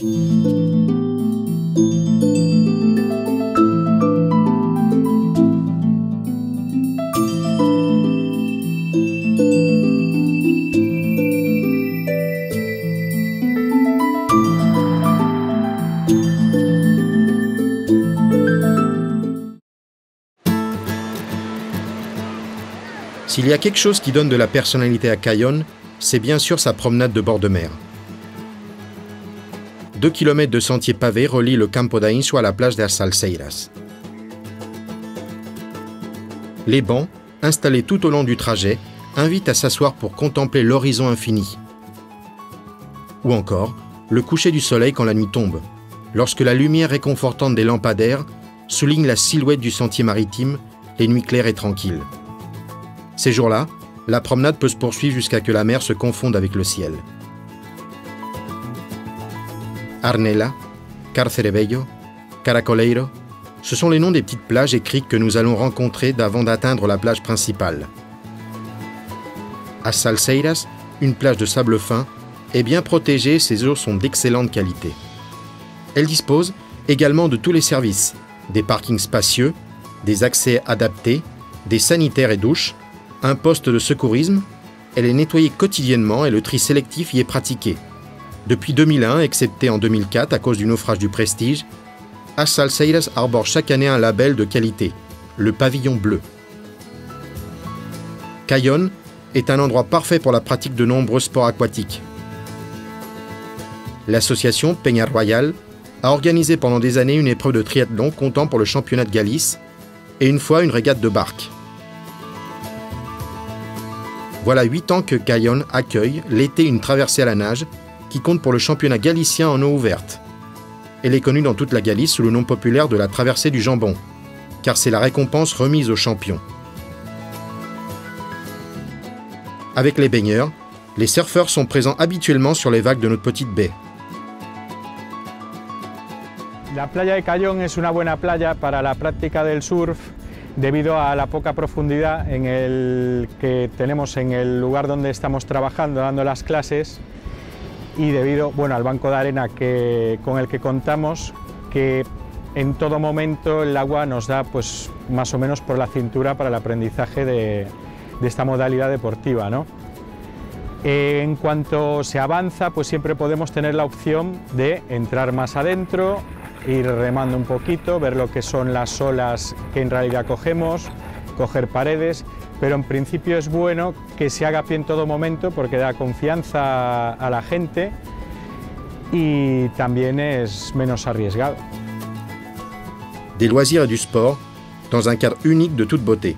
S'il y a quelque chose qui donne de la personnalité à Cayón, c'est bien sûr sa promenade de bord de mer. 2 km de sentiers pavés relient le Campo d'Ainso à la plage des Salseiras. Les bancs, installés tout au long du trajet, invitent à s'asseoir pour contempler l'horizon infini. Ou encore, le coucher du soleil quand la nuit tombe, lorsque la lumière réconfortante des lampadaires souligne la silhouette du sentier maritime, les nuits claires et tranquilles. Ces jours-là, la promenade peut se poursuivre jusqu'à que la mer se confonde avec le ciel. Arnela, Carcerebello, Caracoleiro, ce sont les noms des petites plages et criques que nous allons rencontrer avant d'atteindre la plage principale. À Salseiras, une plage de sable fin, est bien protégée et ses eaux sont d'excellente qualité. Elle dispose également de tous les services, des parkings spacieux, des accès adaptés, des sanitaires et douches, un poste de secourisme, elle est nettoyée quotidiennement et le tri sélectif y est pratiqué. Depuis 2001, excepté en 2004 à cause du naufrage du Prestige, As Salseiras arbore chaque année un label de qualité, le pavillon bleu. Cayón est un endroit parfait pour la pratique de nombreux sports aquatiques. L'association Peña Royal a organisé pendant des années une épreuve de triathlon comptant pour le championnat de Galice et une fois une régate de barque. Voilà 8 ans que Cayón accueille l'été une traversée à la nage qui compte pour le championnat galicien en eau ouverte. Elle est connue dans toute la Galice sous le nom populaire de la traversée du jambon, car c'est la récompense remise aux champions. Avec les baigneurs, les surfeurs sont présents habituellement sur les vagues de notre petite baie. La playa de Cayón es una buena playa para la práctica del surf debido a la poca profundidad que tenemos en el lugar donde estamos trabajando, dando las clases, y debido al banco de arena con el que contamos, que en todo momento el agua nos da pues, más o menos por la cintura para el aprendizaje de esta modalidad deportiva, ¿no? En cuanto se avanza, pues siempre podemos tener la opción de entrar más adentro, ir remando un poquito, ver lo que son las olas que en realidad cogemos, coger paredes, pero en principio es bueno que se haga a pie en todo momento porque da confianza a la gente y también es menos arriesgado. Des loisirs et du sport dans un cadre unique de toute beauté.